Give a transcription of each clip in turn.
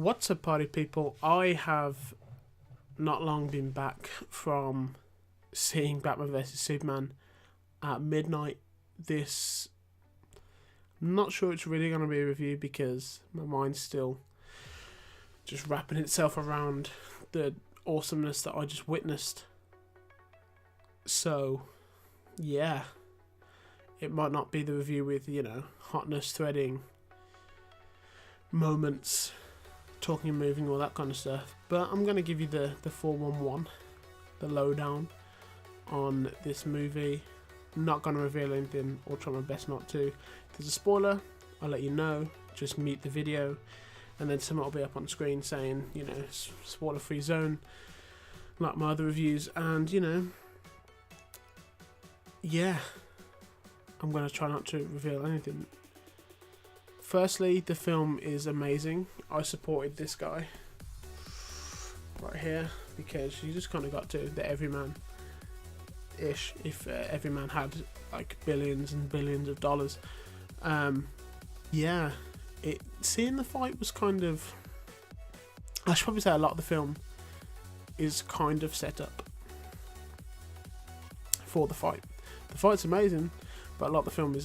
What's up, party people? I have not long been back from seeing Batman vs Superman at midnight. This, I'm not sure it's really going to be a review because my mind's still just wrapping itself around the awesomeness that I just witnessed. So, yeah, it might not be the review with, hotness threading, moments, talking and moving, all that kind of stuff. But I'm going to give you the 411, the lowdown on this movie. I'm not going to reveal anything, or try my best not to. If there's a spoiler, I'll let you know. Just mute the video, and then something will be up on screen saying, spoiler-free zone, like my other reviews. And, yeah, I'm going to try not to reveal anything. Firstly, the film is amazing. I supported this guy right here because you just kind of got to the everyman-ish. If everyman had like billions and billions of dollars, seeing the fight was kind of. I should probably say a lot of the film is kind of set up for the fight. The fight's amazing, but a lot of the film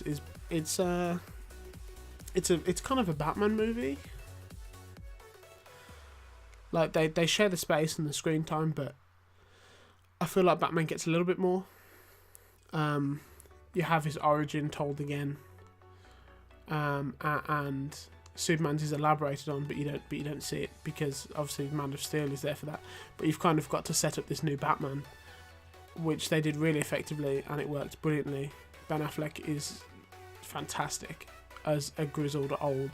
it's kind of a Batman movie. Like they share the space and the screen time, but I feel like Batman gets a little bit more. You have his origin told again, and Superman's is elaborated on, but you don't see it because obviously Man of Steel is there for that. But you've kind of got to set up this new Batman, which they did really effectively, and it worked brilliantly. Ben Affleck is fantastic as a grizzled old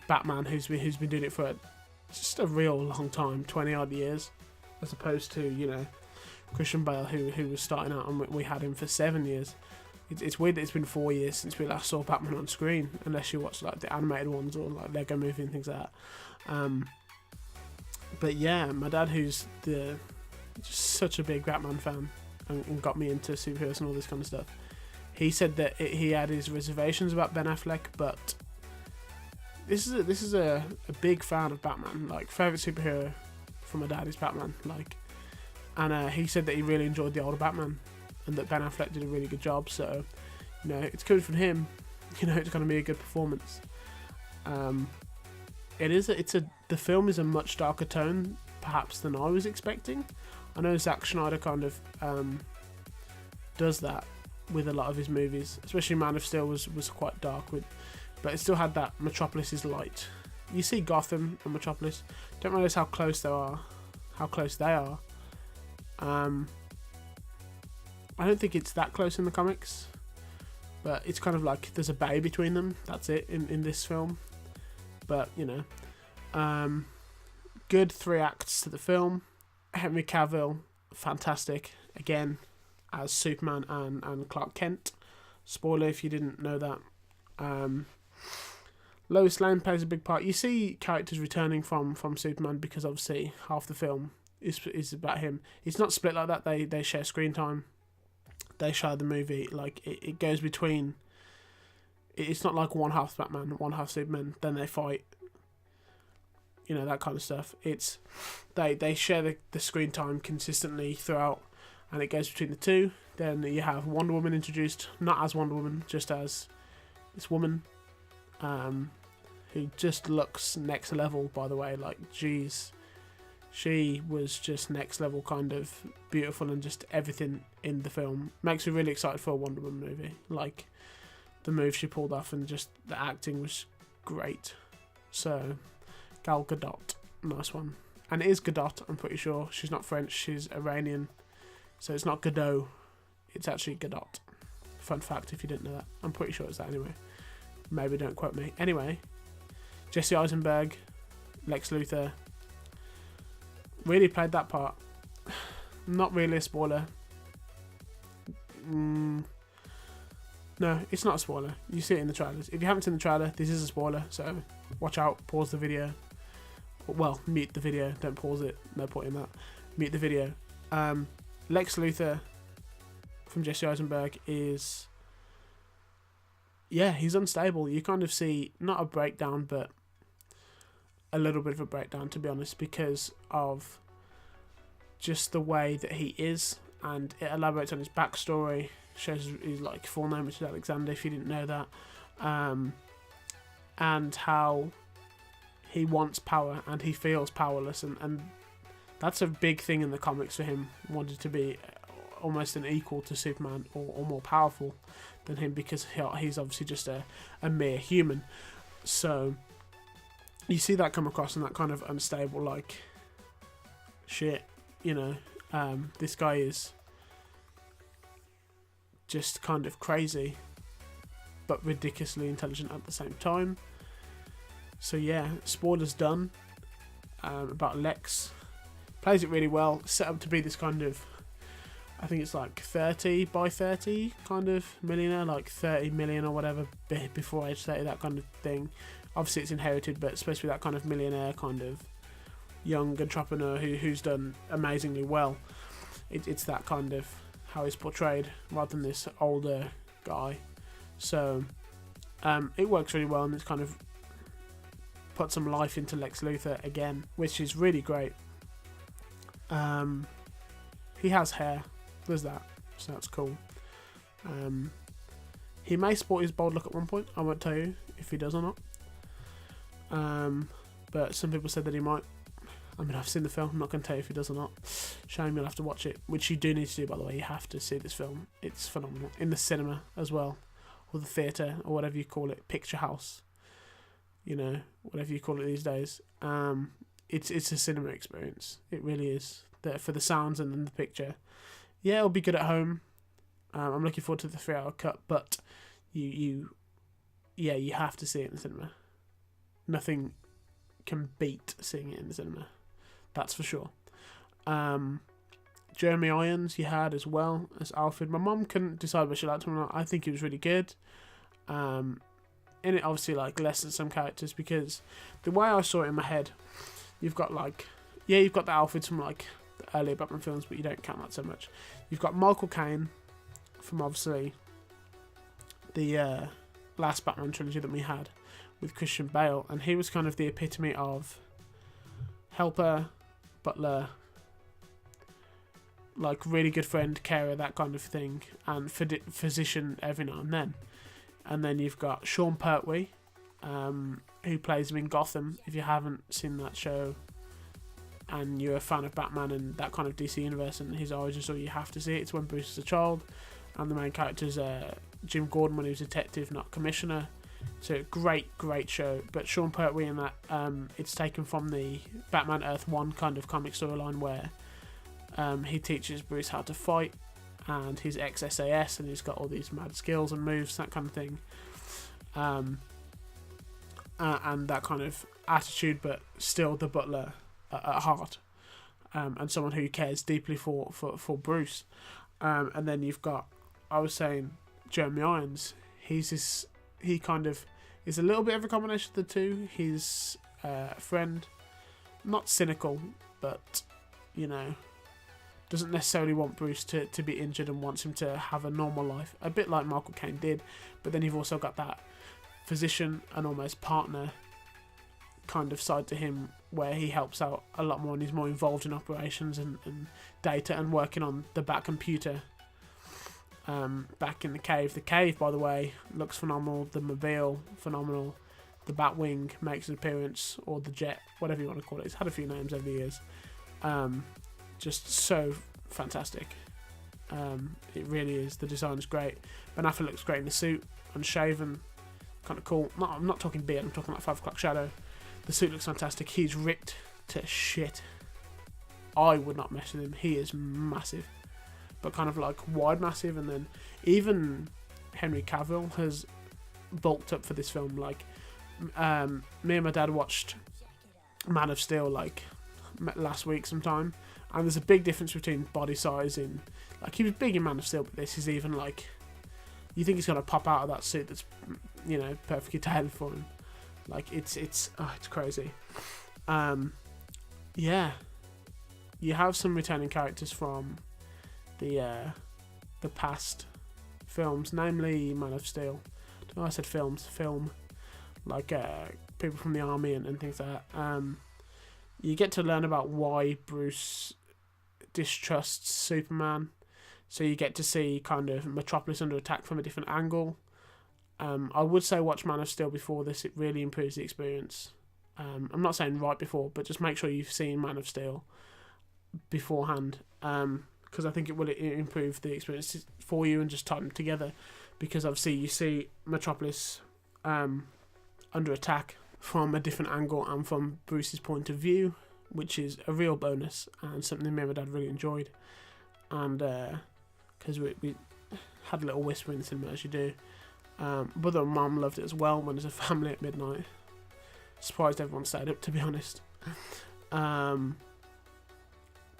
Batman who's been doing it for just a real long time, 20 odd years, as opposed to Christian Bale who was starting out and we had him for 7 years. It's weird that it's been 4 years since we last saw Batman on screen, unless you watch like the animated ones or like Lego Movie and things like that. But yeah, my dad, who's just such a big Batman fan and got me into superheroes and all this kind of stuff, he said that he had his reservations about Ben Affleck, but this is a big fan of Batman. Like, favourite superhero for my dad is Batman. And he said that he really enjoyed the older Batman, and that Ben Affleck did a really good job. So, it's coming from him. It's going to be a good performance. The film is a much darker tone, perhaps, than I was expecting. I know Zack Snyder kind of does that with a lot of his movies, especially Man of Steel was quite dark, but it still had that Metropolis is light. You see Gotham and Metropolis, don't realize how close they are. I don't think it's that close in the comics, but it's kind of like there's a bay between them. That's it in this film. But good 3 acts to the film. Henry Cavill, fantastic again as Superman and Clark Kent. Spoiler if you didn't know that. Lois Lane plays a big part. You see characters returning from Superman because obviously half the film is about him. It's not split like that. They share screen time. They share the movie. Like it goes between. It's not like one half Batman, one half Superman. Then they fight. That kind of stuff. It's they share the screen time consistently throughout, and it goes between the two. Then you have Wonder Woman introduced, not as Wonder Woman, just as this woman, who just looks next level, by the way. Like, geez, she was just next level kind of beautiful, and just everything in the film makes me really excited for a Wonder Woman movie. Like, the move she pulled off and just the acting was great. So, Gal Gadot, nice one. And it is Gadot, I'm pretty sure. She's not French, she's Iranian. So it's not Godot, it's actually Gadot. Fun fact if you didn't know that. I'm pretty sure it's that anyway. Maybe don't quote me. Anyway, Jesse Eisenberg, Lex Luthor, really played that part. Not really a spoiler. No, it's not a spoiler. You see it in the trailers. If you haven't seen the trailer, this is a spoiler, so watch out, pause the video. Well, mute the video, don't pause it, no point in that. Mute the video. Lex Luthor from Jesse Eisenberg is, he's unstable. You kind of see, not a breakdown, but a little bit of a breakdown, to be honest, because of just the way that he is, and it elaborates on his backstory, shows his like full name, which is Alexander, if you didn't know that, and how he wants power and he feels powerless, and that's a big thing in the comics for him, wanted to be almost an equal to Superman, or more powerful than him, because he's obviously just a mere human. So you see that come across in that kind of unstable, like, shit, you know, this guy is just kind of crazy, but ridiculously intelligent at the same time. So yeah, spoilers done. About Lex, plays it really well, set up to be this kind of, I think it's like 30 by 30 kind of millionaire, like 30 million or whatever before age 30, that kind of thing. Obviously it's inherited, but it's supposed to be that kind of millionaire, kind of young entrepreneur who's done amazingly well. It's that kind of how he's portrayed, rather than this older guy. So it works really well, and it's kind of put some life into Lex Luthor again, which is really great. He has hair, there's that, so that's cool. He may sport his bald look at one point, I won't tell you if he does or not, but some people said that he might. I mean, I've seen the film, I'm not going to tell you if he does or not. Shame, you'll have to watch it, which you do need to do, by the way. You have to see this film, it's phenomenal, in the cinema as well, or the theatre, or whatever you call it, picture house, you know, whatever you call it these days. It's a cinema experience, it really is, for the sounds and then the picture. Yeah, it'll be good at home. I'm looking forward to the 3-hour cut, but you have to see it in the cinema. Nothing can beat seeing it in the cinema, that's for sure. Jeremy Irons you had as well as Alfred. My mum couldn't decide whether she liked him or not. I think he was really good. In it, obviously, like, less than some characters, because the way I saw it in my head, you've got the Alfreds from like the earlier Batman films, but you don't count that so much. You've got Michael Caine from obviously the last Batman trilogy that we had with Christian Bale, and he was kind of the epitome of helper, butler, like really good friend, carer, that kind of thing, and physician every now and then. And then you've got Sean Pertwee, who plays him in Gotham. If you haven't seen that show and you're a fan of Batman and that kind of DC universe and his origin story, you have to see it. It's when Bruce is a child, and the main character's Jim Gordon when he was a detective, not commissioner. It's a great show. But Sean Pertwee in that, it's taken from the Batman Earth 1 kind of comic storyline where he teaches Bruce how to fight, and he's ex-SAS and he's got all these mad skills and moves, that kind of thing. And that kind of attitude, but still the butler at heart, and someone who cares deeply for Bruce. And then you've got, I was saying, Jeremy Irons. He kind of is a little bit of a combination of the two. He's a friend, not cynical, but, you know, doesn't necessarily want Bruce to be injured and wants him to have a normal life, a bit like Michael Caine did. But then you've also got that physician and almost partner kind of side to him, where he helps out a lot more and he's more involved in operations and data and working on the Bat computer back in the cave. The cave, by the way, looks phenomenal. The mobile, phenomenal. The Batwing makes an appearance, or the jet, whatever you want to call it. It's had a few names over the years. Just so fantastic. It really is. The design is great. Ben Affleck looks great in the suit, unshaven, kind of cool. I'm not talking beard, I'm talking like 5 o'clock shadow. The suit looks fantastic. He's ripped to shit. I would not mess with him. He is massive, but kind of like wide massive. And then even Henry Cavill has bulked up for this film. Like, me and my dad watched Man of Steel like last week sometime, and there's a big difference between body size in, like, he was big in Man of Steel, but this is even like, you think he's gonna pop out of that suit that's, you know, perfectly tailored for him. Like, it's crazy. Yeah, you have some returning characters from the past films, namely Man of Steel. I said film, like people from the army and things like that. You get to learn about why Bruce distrusts Superman. So you get to see kind of Metropolis under attack from a different angle. I would say watch Man of Steel before this. It really improves the experience. I'm not saying right before, but just make sure you've seen Man of Steel beforehand, because I think it will improve the experience for you and just tie them together. Because obviously you see Metropolis under attack from a different angle and from Bruce's point of view, which is a real bonus and something me and my dad really enjoyed. And because we had a little whisper in the cinema, as you do. Brother and Mum loved it as well when there's a family at midnight. Surprised everyone stayed up, to be honest.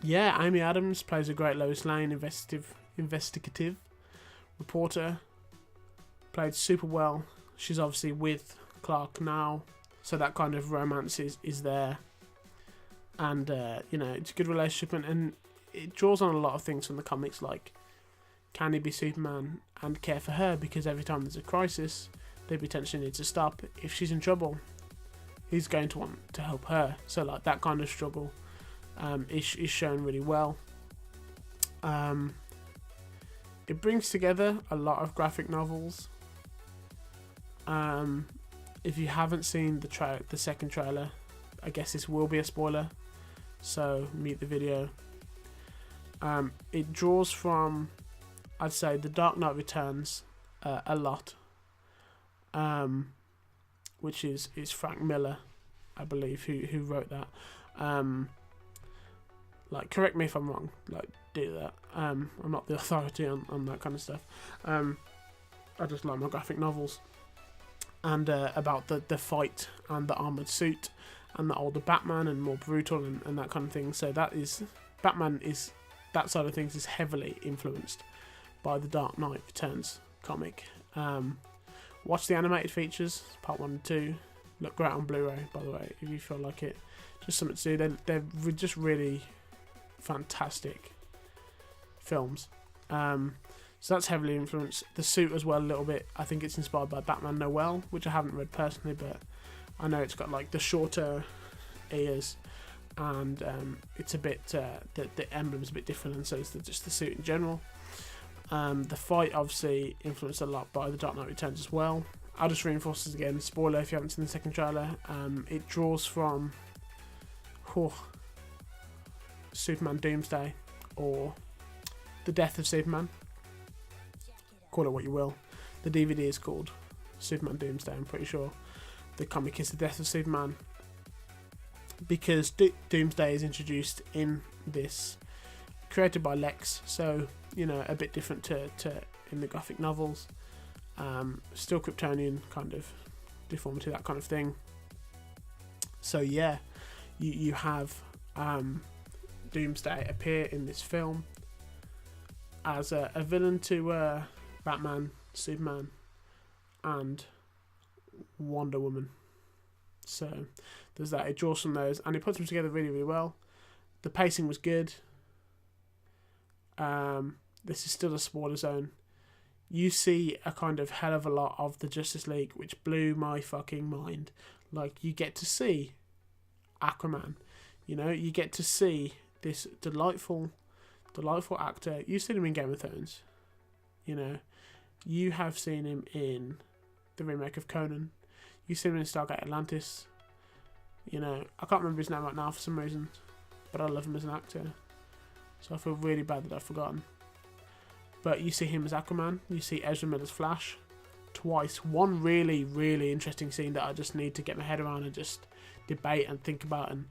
Yeah, Amy Adams plays a great Lois Lane, investigative reporter. Played super well. She's obviously with Clark now, so that kind of romance is there. And, it's a good relationship, and it draws on a lot of things from the comics, like, can he be Superman and care for her? Because every time there's a crisis, they potentially need to stop. If she's in trouble, he's going to want to help her. So, like, that kind of struggle is shown really well. It brings together a lot of graphic novels. If you haven't seen the second trailer, I guess this will be a spoiler, so mute the video. It draws from, I'd say, The Dark Knight Returns a lot, which is Frank Miller, I believe, who wrote that. Like, correct me if I'm wrong, like, do that. I'm not the authority on that kind of stuff. I just like my graphic novels. And about the fight and the armoured suit and the older Batman and more brutal and that kind of thing. So that side of things is heavily influenced by the Dark Knight Returns comic. Watch the animated features, part 1 and 2. Look great on Blu-ray, by the way, if you feel like it. Just something to do. They're just really fantastic films. So that's heavily influenced. The suit as well, a little bit. I think it's inspired by Batman Noel, which I haven't read personally, but I know it's got like the shorter ears, and it's a bit the emblem's a bit different, and so is just the suit in general. The fight obviously influenced a lot by The Dark Knight Returns as well. I'll just reinforce this again. Spoiler if you haven't seen the second trailer. It draws from Superman Doomsday, or The Death of Superman. Call it what you will. The DVD is called Superman Doomsday, I'm pretty sure. The comic is The Death of Superman, because Doomsday is introduced in this, created by Lex, so a bit different to in the graphic novels. Still Kryptonian kind of deformity, that kind of thing. So yeah, you have Doomsday appear in this film as a villain to Batman, Superman, and Wonder Woman. So there's that. It draws from those, and it puts them together really, really well. The pacing was good. This is still a spoiler zone. You see a kind of hell of a lot of the Justice League, which blew my fucking mind. Like, you get to see Aquaman. You get to see this delightful actor. You've seen him in Game of Thrones. You have seen him in the remake of Conan. You've seen him in Stargate Atlantis. I can't remember his name right now for some reason, but I love him as an actor. So I feel really bad that I've forgotten. But you see him as Aquaman. You see Ezra Miller's Flash twice. One really, really interesting scene that I just need to get my head around and just debate and think about and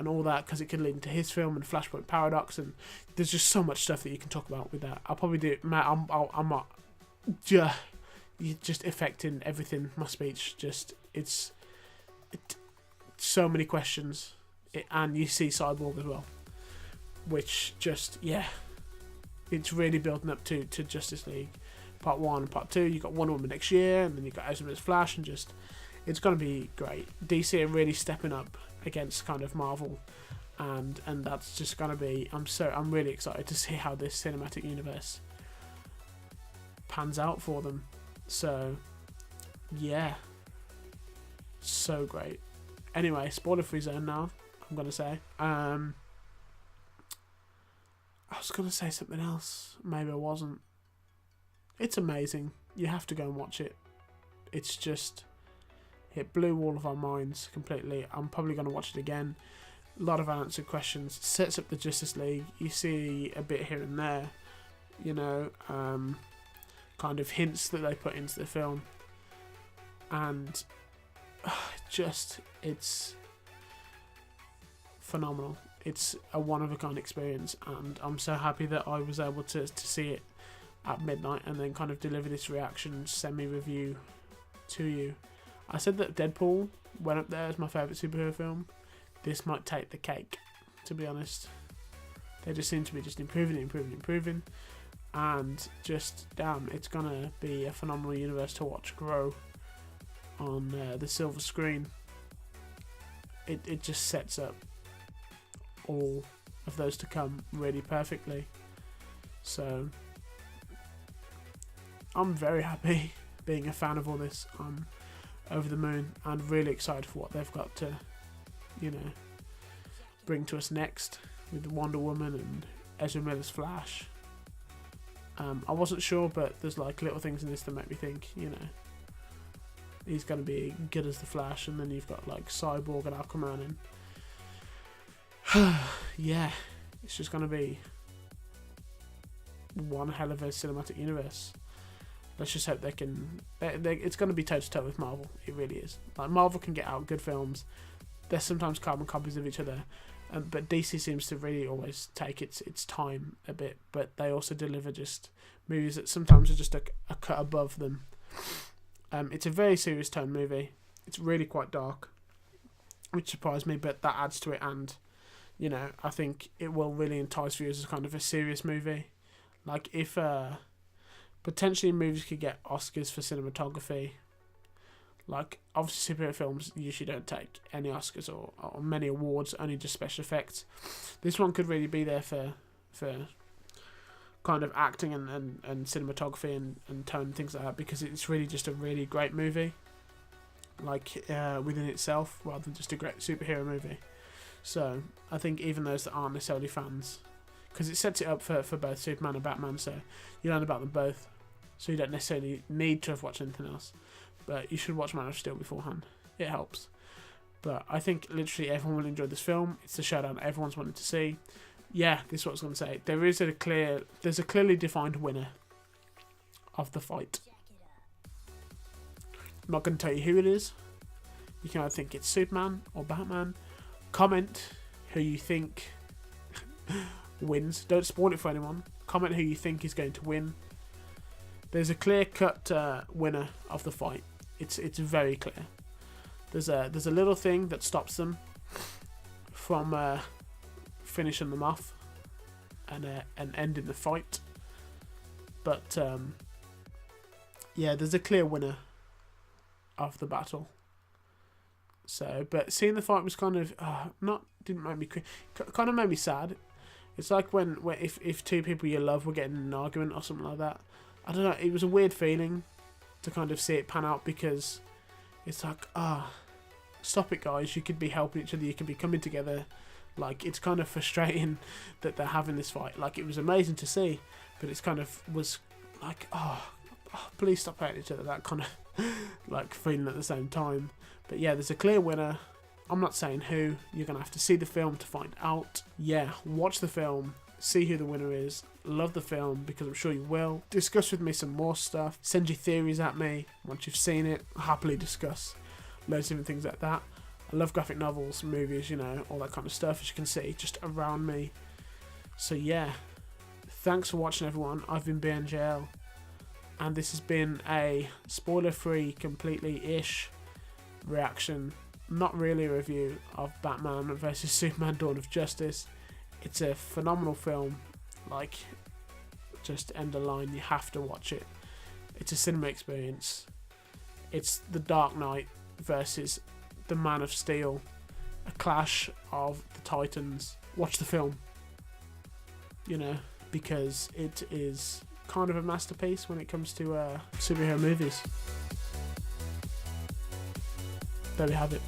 all that, because it could lead into his film and Flashpoint Paradox, and there's just so much stuff that you can talk about with that. I'll probably do it. Matt, I'm not just affecting everything. My speech, it's so many questions, and you see Cyborg as well, which it's really building up to Justice League Part 1 and Part 2. You got Wonder Woman next year, and then you got Ezra Miller's Flash, and it's going to be great. DC are really stepping up against kind of Marvel, and that's just going to be. I'm really excited to see how this cinematic universe pans out for them. So yeah, so great. Anyway, spoiler-free zone now, I'm going to say. I was going to say something else. Maybe I wasn't. It's amazing. You have to go and watch it. It's just... It blew all of our minds completely. I'm probably going to watch it again. A lot of unanswered questions. Sets up the Justice League. You see a bit here and there. You know, kind of hints that they put into the film. And it's phenomenal. It's a one-of-a-kind experience. And I'm so happy that I was able to see it at midnight and then kind of deliver this reaction, semi-review to you. I said that Deadpool went up there as my favourite superhero film. This might take the cake, to be honest. They just seem to be just improving. And just, damn, it's going to be a phenomenal universe to watch grow on the silver screen. It just sets up all of those to come really perfectly. So, I'm very happy being a fan of all this. I'm over the moon and really excited for what they've got to, you know, bring to us next with Wonder Woman and Ezra Miller's Flash. I wasn't sure, but there's like little things in this that make me think, you know, he's going to be good as the Flash, and then you've got like Cyborg and Aquaman, and yeah, it's just going to be one hell of a cinematic universe. Let's just hope they can. It's going to be toe to toe with Marvel. It really is. Like, Marvel can get out good films. They're sometimes carbon copies of each other, but DC seems to really always take its time a bit. But they also deliver just movies that sometimes are just a cut above them. It's a very serious tone movie. It's really quite dark, which surprised me, but that adds to it. And, you know, I think it will really entice viewers as kind of a serious movie. Like, if potentially movies could get Oscars for cinematography. Like, obviously superhero films usually don't take any Oscars or many awards, only just special effects. This one could really be there for kind of acting and cinematography and tone and things like that, because it's really just a really great movie, like within itself, rather than just a great superhero movie. So I think even those that aren't necessarily fans, because it sets it up for both Superman and Batman, so you learn about them both. So you don't necessarily need to have watched anything else, but you should watch Man of Steel beforehand. It helps. But I think literally everyone will enjoy this film. It's the showdown everyone's wanted to see. Yeah, this is what I was going to say. There's a clearly defined winner of the fight. I'm not going to tell you who it is. You can either think it's Superman or Batman. Comment who you think wins. Don't spoil it for anyone. Comment who you think is going to win. There's a clear-cut winner of the fight. It's very clear. There's a little thing that stops them from finishing them off and ending the fight. But yeah, there's a clear winner of the battle. So, but seeing the fight was kind of didn't make me kind of made me sad. It's like when if two people you love were getting in an argument or something like that. I don't know, it was a weird feeling to kind of see it pan out, because it's like, stop it guys, you could be helping each other, you could be coming together. Like, it's kind of frustrating that they're having this fight. Like, it was amazing to see, but it's kind of was like, please stop hating each other, that kind of like feeling at the same time. But yeah, there's a clear winner. I'm not saying who, you're going to have to see the film to find out. Yeah, watch the film, see who the winner is. Love the film, because I'm sure you will. Discuss with me some more stuff. Send your theories at me once you've seen it. I'll happily discuss loads of different things like that. I love graphic novels, movies, you know, all that kind of stuff, as you can see, just around me. So yeah, thanks for watching everyone. I've been BNJL, and this has been a spoiler-free, completely-ish reaction, not really a review, of Batman vs Superman Dawn of Justice. It's a phenomenal film. Like, just end the line, you have to watch it. It's a cinema experience. It's the Dark Knight versus the Man of Steel, a clash of the titans. Watch the film, you know, because it is kind of a masterpiece when it comes to superhero movies. there we have it.